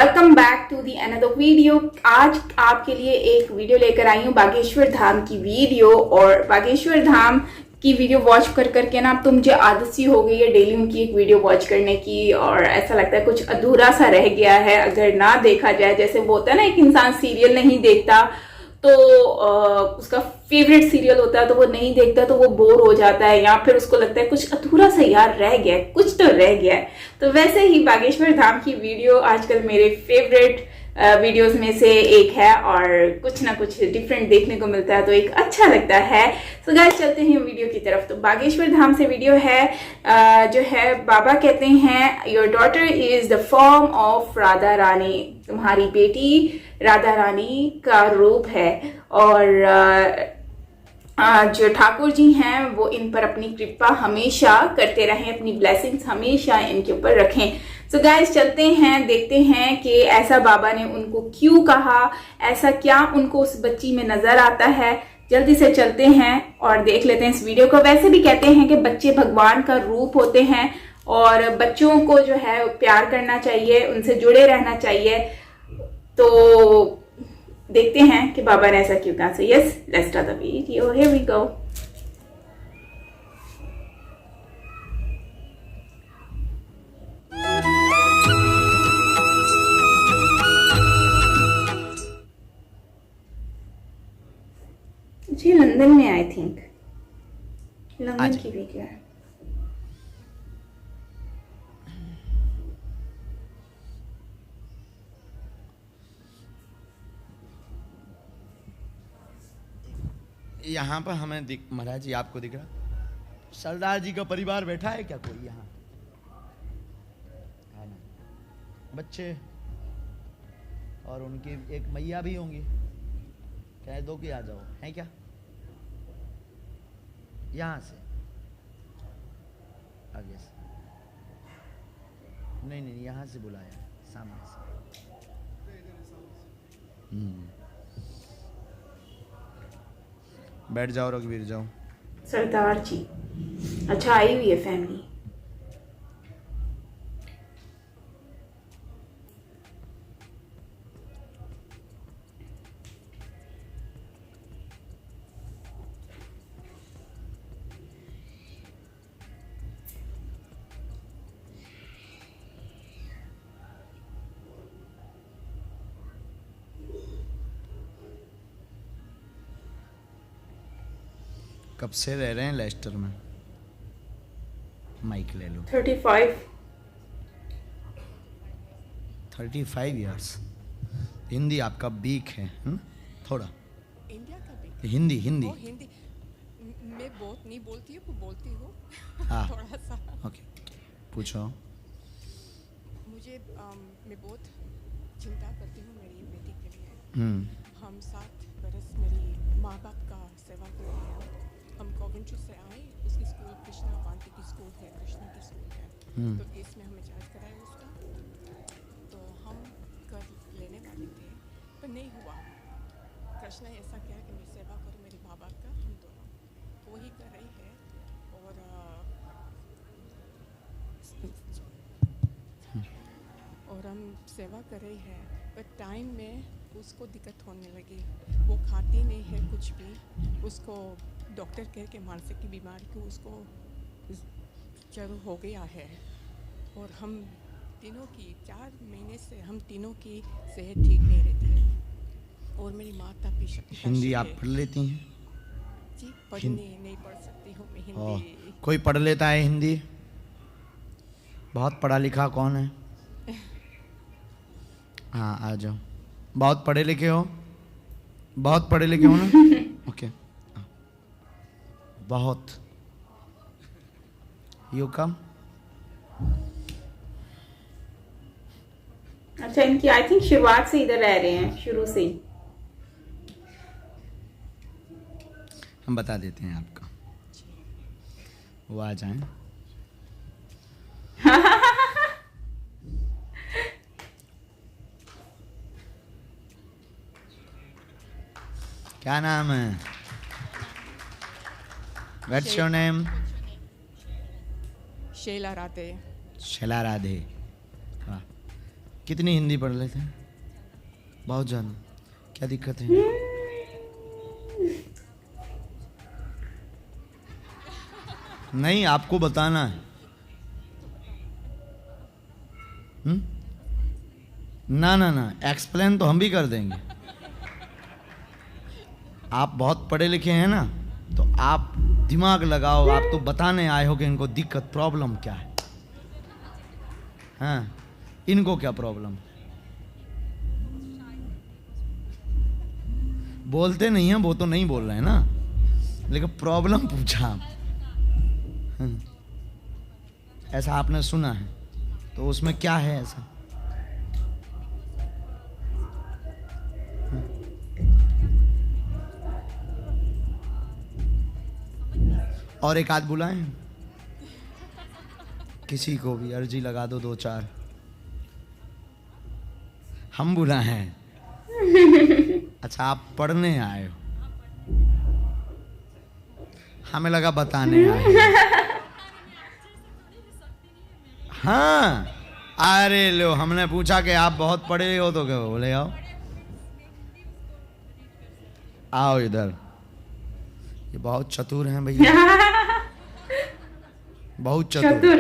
Welcome back to the another video. आज आपके लिए एक वीडियो लेकर आई हूँ बागेश्वर धाम की वीडियो। और बागेश्वर धाम की वीडियो वॉच कर करके ना अब तो मुझे आदत सी हो गई है डेली उनकी एक वीडियो वॉच करने की। और ऐसा लगता है कुछ अधूरा सा रह गया है अगर ना देखा जाए। जैसे वो होता है ना, एक इंसान सीरियल नहीं देखता तो उसका फेवरेट सीरियल होता है तो वो नहीं देखता तो वो बोर हो जाता है, या फिर उसको लगता है कुछ अधूरा सा यार रह गया है, कुछ तो रह गया है। तो वैसे ही बागेश्वर धाम की वीडियो आजकल मेरे फेवरेट वीडियोस में से एक है और कुछ ना कुछ डिफरेंट देखने को मिलता है तो एक अच्छा लगता है। सो गाइस चलते हैं वीडियो की तरफ। तो बागेश्वर धाम से वीडियो है जो है, बाबा कहते हैं your daughter is the form of Radha Rani, तुम्हारी बेटी राधा रानी का रूप है। और जो ठाकुर जी हैं वो इन पर अपनी कृपा हमेशा करते रहें, अपनी ब्लेसिंग्स हमेशा इनके ऊपर रखें। सो गाइस चलते हैं, देखते हैं कि ऐसा बाबा ने उनको क्यों कहा, ऐसा क्या उनको उस बच्ची में नजर आता है। जल्दी से चलते हैं और देख लेते हैं इस वीडियो को। वैसे भी कहते हैं कि बच्चे भगवान का रूप होते हैं और बच्चों को जो है प्यार करना चाहिए, उनसे जुड़े रहना चाहिए। तो देखते हैं कि बाबा ने ऐसा क्यों कहा। So yes, let's start the video, here we go. जी लंदन में आई थिंक, लंदन की वीडियो है। यहाँ पर हमें दिख, महाराज जी आपको दिख रहा, सरदार जी का परिवार बैठा है क्या कोई यहाँ? है ना, बच्चे और उनकी एक मैया भी होंगी, कह दो कि आ जाओ, है क्या? यहाँ से आगे से नहीं नहीं, यहाँ से बुलाया सामने से। बैठ जाओ रघुवीर, जाओ। सरदार जी, अच्छा आई हुई है फैमिली। कब से रह रहे हैं लेस्टर में? माइक ले लो। 35 इयर्स। हिंदी आपका वीक है थोड़ा। इंडिया का भी हिंदी हिंदी हिंदी मैं बहुत नहीं बोलती हूँ, बोलती हूँ हाँ थोड़ा सा। ओके, पूछो। मुझे मैं बहुत चिंता करती हूँ मेरी बेटी के लिए। हम 7 बरस मेरी माँ बाप का सेवा कर रहे हैं। हम कोवेंट्री से आए, उसकी स्कूल कृष्णा वांटी की स्कूल है, कृष्णा की स्कूल है। तो इसमें हमें चार्ज कराया उसका, तो हम कर लेने वाले थे पर नहीं हुआ। कृष्णा ऐसा क्या कि मैं सेवा करूँ मेरे माँ बाप का, हम दोनों वो ही कर रही है। और हम सेवा कर रही है पर टाइम में उसको दिक्कत होने लगी। वो खाती नहीं है कुछ भी, उसको डॉक्टर कह के मानसिक की बीमारी को उसको चालू हो गया है। और हम तीनों की 4 महीने से हम तीनों की सेहत ठीक नहीं रहती है। और मेरी माता पिता हिंदी आप पढ़ लेती हैं? जी पढ़ने नहीं पढ़ सकती हूँ मैं हिंदी। कोई पढ़ लेता है हिंदी? बहुत पढ़ा लिखा कौन है? हाँ आ जाओ। बहुत पढ़े लिखे हो? बहुत पढ़े लिखे हो ना? ओके, बहुत। You come. अच्छा, इनकी आई थिंक शुरुआत से इधर रह रहे हैं, शुरू से ही। हम बता देते हैं आपका, वो आ जाएं। क्या नाम है? What's your name? Shaila Radhe. Shaila Radhe. वाह, कितनी हिंदी पढ़ लेते हैं? बहुत ज़्यादा। क्या दिक्कत है? नहीं, आपको बताना है। ना ना ना, एक्सप्लेन तो हम भी कर देंगे। आप बहुत पढ़े लिखे हैं ना, तो आप दिमाग लगाओ। आप तो बताने आए हो कि इनको दिक्कत प्रॉब्लम क्या है। हाँ, इनको क्या प्रॉब्लम? बोलते नहीं हैं, वो तो नहीं बोल रहे हैं ना, लेकिन प्रॉब्लम पूछा आप। ऐसा आपने सुना है, तो उसमें क्या है ऐसा? और एक आध बुलाएं, किसी को भी अर्जी लगा दो, 2-4। हम बुलाएं हैं? अच्छा, आप पढ़ने आए हो, हमें लगा बताने आए हो। हाँ, अरे लो, हमने पूछा कि आप बहुत पढ़े हो, तो क्या बोले? आओ आओ इधर। ये बहुत चतुर हैं भैया, बहुत चतुर।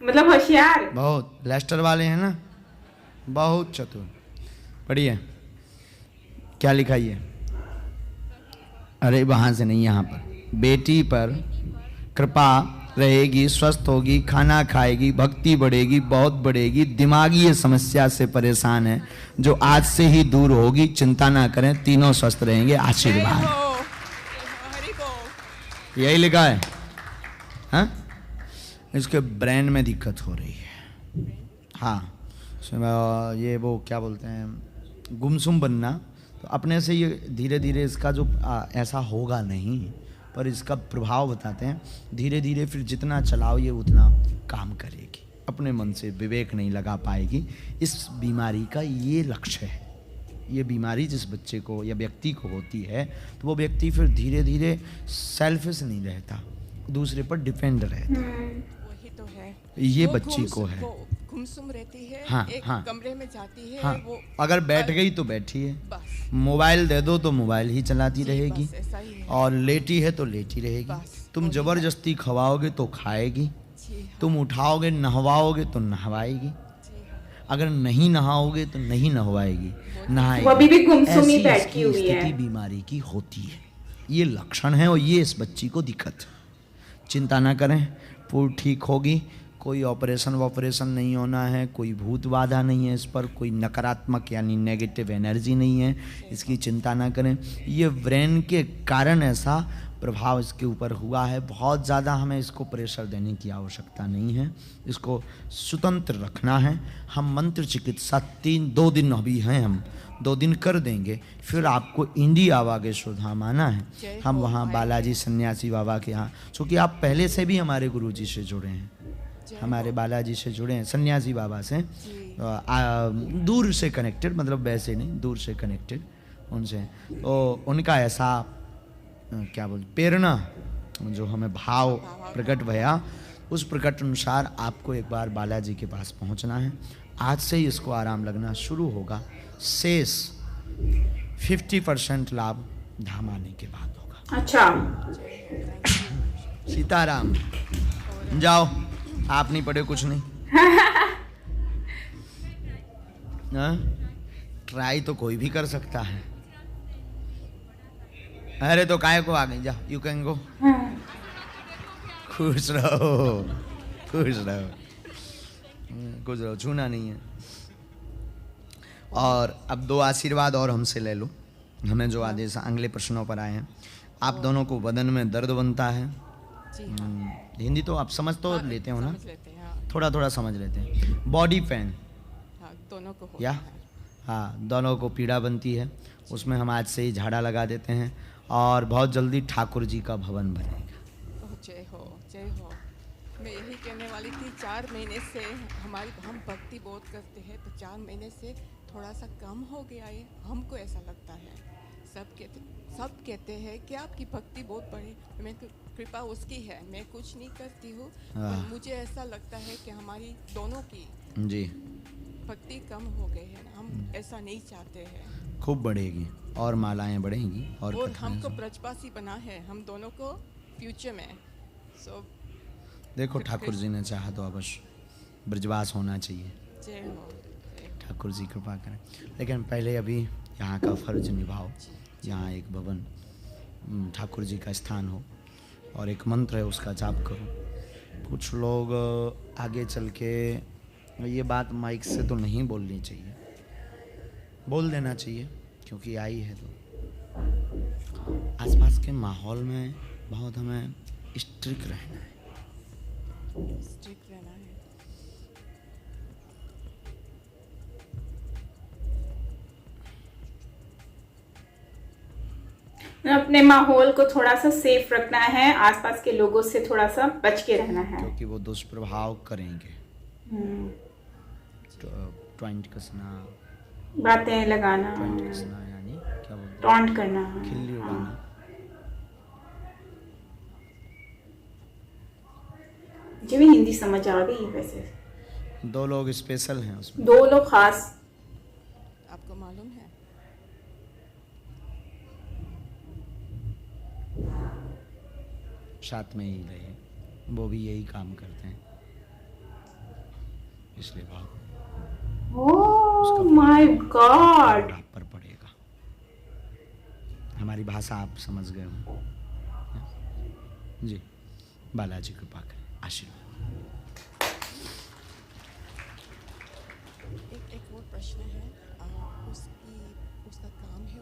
मतलब होशियार। बहुत लेस्टर वाले हैं ना, बहुत चतुर। पढ़िए, क्या लिखा ये? अरे वहाँ से नहीं, यहाँ पर। बेटी पर कृपा रहेगी, स्वस्थ होगी, खाना खाएगी, भक्ति बढ़ेगी, बहुत बढ़ेगी, दिमागी ये समस्या से परेशान है, जो आज से ही दूर होगी। चिंता ना करें, तीनों स्वस्थ रहेंगे। आशीर्वाद। यही लिखा है। हाँ, इसके ब्रेन में दिक्कत हो रही है। हाँ, ये वो क्या बोलते हैं, गुमसुम बनना। तो अपने से ये धीरे धीरे इसका जो ऐसा होगा नहीं, पर इसका प्रभाव बताते हैं। धीरे धीरे फिर जितना चलाओ ये उतना काम करेगी, अपने मन से विवेक नहीं लगा पाएगी। इस बीमारी का ये लक्ष्य है। ये बीमारी जिस बच्चे को या व्यक्ति को होती है, तो वो व्यक्ति फिर धीरे धीरे सेल्फिश नहीं रहता, दूसरे पर डिपेंड रहता। वही तो है, ये बच्ची को है। गुमसुम रहती है। हाँ, एक हाँ, कमरे में जाती है। हाँ, वो अगर बैठ गई तो बैठी है, बस। मोबाइल दे दो तो मोबाइल ही चलाती रहेगी, बस ऐसा ही है। और लेटी है तो लेटी रहेगी। बस, तुम जबरदस्ती खवाओगे तो खाएगी, जी हाँ, तुम उठाओगे नहवाओगे तो नहवाएगी, जी हाँ। अगर नहीं नहाओगे तो नहीं नहवाएगी, नहाएगी। वो अभी भी गुमसुम ही ऐसी बैठी इसकी हुई है। स्थिति बीमारी की होती है। ये लक्षण है और ये इस बच्ची को दिक्कत है। चिंता ना करें, पूरी ठीक होगी। कोई ऑपरेशन वॉपरेशन नहीं होना है, कोई भूत बाधा नहीं है इस पर, कोई नकारात्मक यानी नेगेटिव एनर्जी नहीं है, इसकी चिंता ना करें। ये ब्रेन के कारण ऐसा प्रभाव इसके ऊपर हुआ है। बहुत ज़्यादा हमें इसको प्रेशर देने की आवश्यकता नहीं है, इसको स्वतंत्र रखना है। हम मंत्र चिकित्सा 2 दिन अभी हैं, हम 2 दिन कर देंगे। फिर आपको इंडिया बागेश्वर धाम आना है। हम वहाँ बालाजी सन्यासी बाबा के यहाँ, क्योंकि आप पहले से भी हमारे गुरुजी से जुड़े हैं, हमारे बालाजी से जुड़े हैं, सन्यासी बाबा से दूर से कनेक्टेड, मतलब वैसे नहीं, दूर से कनेक्टेड उनसे। तो उनका ऐसा क्या बोल प्रेरणा जो हमें भाव प्रकट भया, उस प्रकट अनुसार आपको एक बार बालाजी के पास पहुंचना है। आज से ही इसको आराम लगना शुरू होगा। शेष 50% लाभ धाम आने के बाद होगा। अच्छा, सीताराम। जाओ, आप नहीं पढ़े कुछ नहीं। ट्राई तो कोई भी कर सकता है। अरे तो काहे को आ गई, जा, यू कैन गो। खुश रहो, खुश रहो, खुश रहो, छूना नहीं है। और अब 2 आशीर्वाद और हमसे ले लो। हमें जो आदेश अगले प्रश्नों पर आए हैं, आप दोनों को बदन में दर्द बनता है। हिंदी तो आप समझ तो लेते हो ना, समझ लेते हैं, हाँ। थोड़ा थोड़ा समझ लेते हैं। बॉडी पेन, हाँ, दोनों को या होता है। हाँ, दोनों को पीड़ा बनती है। उसमें हम आज से ही झाड़ा लगा देते हैं और बहुत जल्दी ठाकुर जी का भवन बनेगा। ओह, जय हो, जय हो। मैं यही कहने वाली थी, 4 महीने से हम भक्ति बहुत करते हैं, तो 4 महीने से थोड़ा सा कम हो गया है, हमको ऐसा लगता है। सब कहते हैं कि आपकी भक्ति बहुत बड़ी, मैं कृपा उसकी है, मैं कुछ नहीं करती हूँ, पर मुझे ऐसा लगता है कि हमारी दोनों की जी भक्ति कम हो गई है ना, हम ऐसा नहीं चाहते हैं। खूब बढ़ेगी और मालाएं बढ़ेंगी और और कथाएं हमको सुन- ब्रजवासी बना है हम दोनों को फ्यूचर में। सो देखो ठाकुर जी ने चाहा तो अवश्य ब्रजवास होना चाहिए। जय हो, जय हो। ठाकुर जी कृपा करें। लेकिन पहले अभी यहाँ का फर्ज निभाओ। यहाँ एक भवन ठाकुर जी का स्थान हो और एक मंत्र है उसका जाप करो। कुछ लोग आगे चल के ये बात माइक से तो नहीं बोलनी चाहिए, बोल देना चाहिए क्योंकि आई है तो आसपास के माहौल में बहुत हमें स्ट्रिक्ट रहना है। स्ट्रिक्ट रहना है। अपने माहौल को थोड़ा सा सेफ रखना है, आसपास के लोगों से थोड़ा सा बच के रहना है। क्योंकि वो दुष्प्रभाव करेंगे। टॉइंट कसना, बातें लगाना, टॉइंट कसना यानी क्या बोलते हैं, टॉन्ट करना। खिल्ली उड़ाना। मुझे भी हिंदी समझ आ गई वैसे। 2 लोग स्पेशल हैं उसमें। 2 लोग खास। आपको मालूम है साथ में ही रहे, वो भी यही काम करते हैं इसलिए भाव ओह माय गॉड। आप पर पड़ेगा। हमारी भाषा आप समझ गए हो जी। बालाजी कृपा करें, आशीर्वाद। एक और प्रश्न है। उसका काम है,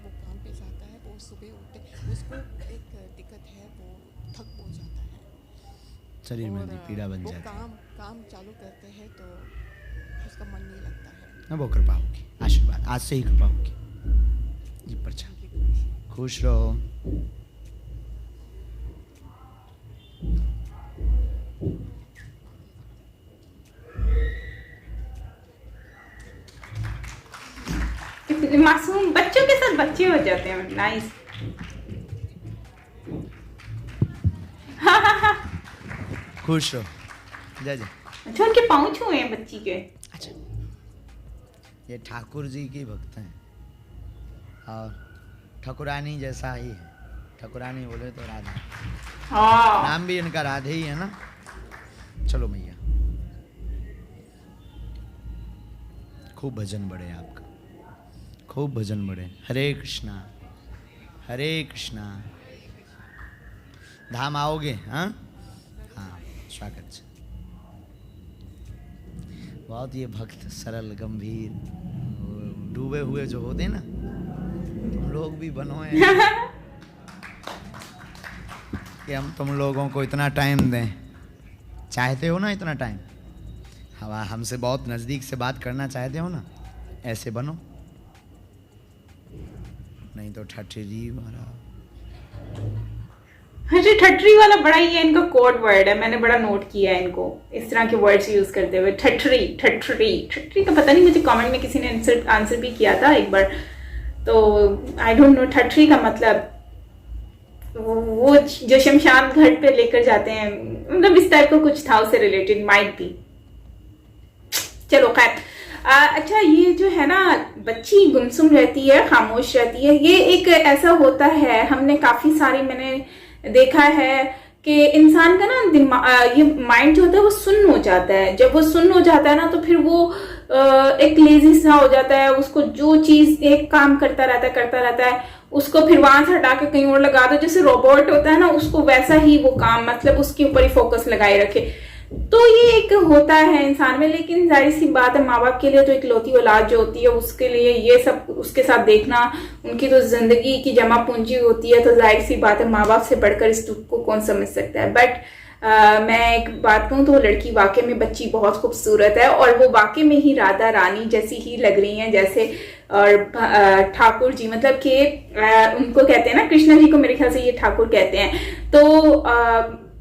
वो काम पे जाता है, वो सुबह उठते, उसको एक दिक्कत है, वो थक हो जाता है, शरीर में और भी पीड़ा बन वो जाती है। काम चालू करते हैं तो उसका मन नहीं लगता है। अब वो कृपा होगी, आशीर्वाद आज से ही कृपा होगी जी। प्रचा खुश रहो। मासूम बच्चों के साथ बच्चे हो जाते हैं। नाइस। खुश रहो। जय जय। अच्छा उनके पाँव छुए हैं बच्ची के। अच्छा ये ठाकुर जी की भक्त हैं और ठाकुरानी जैसा ही है। ठाकुरानी बोले तो राधा, हाँ नाम भी इनका राधे ही है ना। चलो मैया खूब भजन बढ़े आपका, खूब भजन बढ़े। हरे कृष्णा हरे कृष्णा। धाम आओगे? हाँ हाँ स्वागत है। बहुत ये भक्त सरल गंभीर डूबे हुए जो होते ना, तुम लोग भी बनो हैं कि हम तुम लोगों को इतना टाइम दें। चाहते हो ना इतना टाइम? हवा हमसे बहुत नज़दीक से बात करना चाहते हो ना, ऐसे बनो। नहीं तो ठठरी वाला। अरे ठठरी वाला बड़ा ही है इनका कोड वर्ड है। मैंने बड़ा नोट किया है इनको इस तरह के वर्ड्स यूज करते हुए। ठठरी ठठरी ठठरी का पता नहीं, मुझे कमेंट में किसी ने आंसर भी किया था एक बार, तो आई डोंट नो ठठरी का मतलब वो जो शमशान घाट पे लेकर जाते हैं, मतलब इस टाइप का कुछ था, उससे रिलेटेड माइट भी। चलो खैर। अच्छा ये जो है ना बच्ची गुमसुम रहती है, खामोश रहती है, ये एक ऐसा होता है, हमने काफी सारी मैंने देखा है कि इंसान का ना दिमाग, ये माइंड जो होता है वो सुन्न हो जाता है। जब वो सुन्न हो जाता है ना तो फिर वो एक लेजी सा हो जाता है। उसको जो चीज एक काम करता रहता है उसको फिर वहां से हटा के कहीं और लगा दो। जैसे रोबोट होता है ना, उसको वैसा ही वो काम, मतलब उसके ऊपर ही फोकस लगाए रखे। तो ये एक होता है इंसान में। लेकिन जाहिर सी बात है, माँ बाप के लिए तो इकलौती औलाद जो होती है उसके लिए ये सब उसके साथ देखना, उनकी तो जिंदगी की जमा पूंजी होती है। तो जाहिर सी बात है, माँ बाप से बढ़कर इस दुख को कौन समझ सकता है। बट मैं एक बात कहूँ तो वो लड़की वाकई में बच्ची बहुत खूबसूरत है और वो वाकई में ही राधा रानी जैसी ही लग रही हैं जैसे। और ठाकुर जी, मतलब कि उनको कहते हैं ना, कृष्णा जी को मेरे ख्याल से ये ठाकुर कहते हैं। तो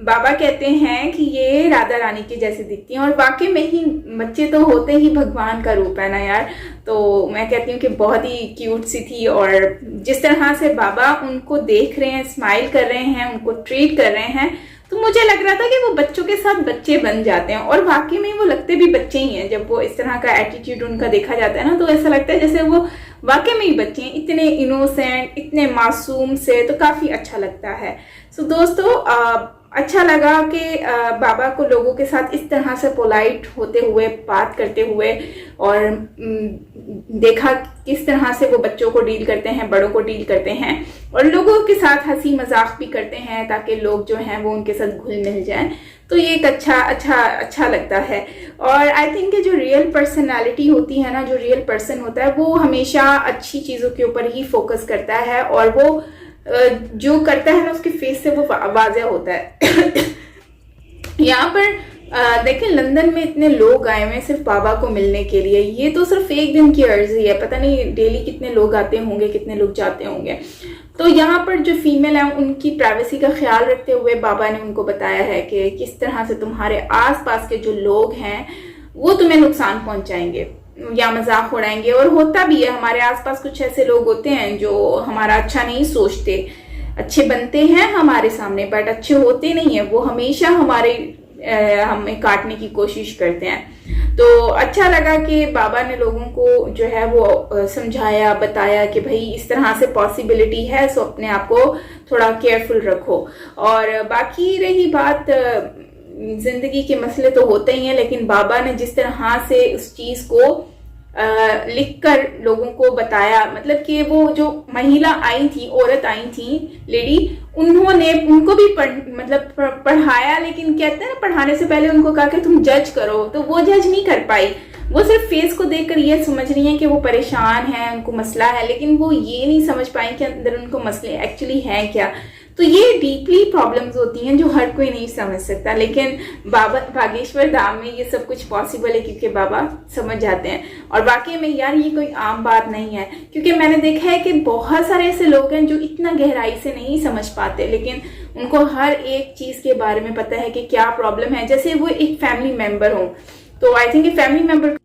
बाबा कहते हैं कि ये राधा रानी की जैसी दिखती हैं और वाकई में ही बच्चे तो होते ही भगवान का रूप है ना यार। तो मैं कहती हूँ कि बहुत ही क्यूट सी थी। और जिस तरह से बाबा उनको देख रहे हैं, स्माइल कर रहे हैं, उनको ट्रीट कर रहे हैं, तो मुझे लग रहा था कि वो बच्चों के साथ बच्चे बन जाते हैं, और वाकई में वो लगते भी बच्चे ही हैं। जब वो इस तरह का एटीट्यूड उनका देखा जाता है ना, तो ऐसा लगता है जैसे वो वाकई में ही बच्चे हैं, इतने इनोसेंट, इतने मासूम से, तो काफी अच्छा लगता है। सो दोस्तों, अच्छा लगा कि बाबा को लोगों के साथ इस तरह से पोलाइट होते हुए, बात करते हुए, और देखा किस तरह से वो बच्चों को डील करते हैं, बड़ों को डील करते हैं, और लोगों के साथ हंसी मजाक भी करते हैं ताकि लोग जो हैं वो उनके साथ घुल मिल जाएं। तो ये एक अच्छा लगता है। और आई थिंक जो रियल पर्सनालिटी होती है ना, जो रियल पर्सन होता है, वो हमेशा अच्छी चीज़ों के ऊपर ही फोकस करता है, और वो जो करता है ना उसके फेस से वो वाज़ेह होता है। यहाँ पर देखें, लंदन में इतने लोग आए हुए हैं सिर्फ बाबा को मिलने के लिए। ये तो सिर्फ एक दिन की अर्जी है, पता नहीं डेली कितने लोग आते होंगे, कितने लोग जाते होंगे। तो यहाँ पर जो फीमेल है उनकी प्राइवेसी का ख्याल रखते हुए बाबा ने उनको बताया है कि किस तरह से तुम्हारे आसपास के जो लोग हैं वो तुम्हें नुकसान पहुंचाएंगे या मजाक उड़ाएंगे। और होता भी है, हमारे आसपास कुछ ऐसे लोग होते हैं जो हमारा अच्छा नहीं सोचते, अच्छे बनते हैं हमारे सामने बट अच्छे होते नहीं है, वो हमेशा हमें काटने की कोशिश करते हैं। तो अच्छा लगा कि बाबा ने लोगों को जो है वो समझाया, बताया कि भाई इस तरह से पॉसिबिलिटी है, सो अपने आप को थोड़ा केयरफुल रखो। और बाकी रही बात, जिंदगी के मसले तो होते ही हैं, लेकिन बाबा ने जिस तरह से उस चीज को लिखकर लोगों को बताया, मतलब कि वो जो महिला आई थी, औरत आई थी, लेडी, उन्होंने उनको भी पढ़ाया, लेकिन कहते हैं ना, पढ़ाने से पहले उनको कहा कि तुम जज करो, तो वो जज नहीं कर पाई। वो सिर्फ फेस को देखकर ये समझ रही हैं कि वो परेशान है, उनको मसला है, लेकिन वो ये नहीं समझ पाई कि अंदर उनको मसले एक्चुअली हैं क्या। तो ये डीपली प्रॉब्लम्स होती हैं जो हर कोई नहीं समझ सकता, लेकिन बाबा बागेश्वर धाम में ये सब कुछ पॉसिबल है क्योंकि बाबा समझ जाते हैं। और वाकई में यार ये कोई आम बात नहीं है, क्योंकि मैंने देखा है कि बहुत सारे ऐसे लोग हैं जो इतना गहराई से नहीं समझ पाते, लेकिन उनको हर एक चीज के बारे में पता है कि क्या प्रॉब्लम है, जैसे वो एक फैमिली मेंबर हो। तो आई थिंक फैमिली मेंबर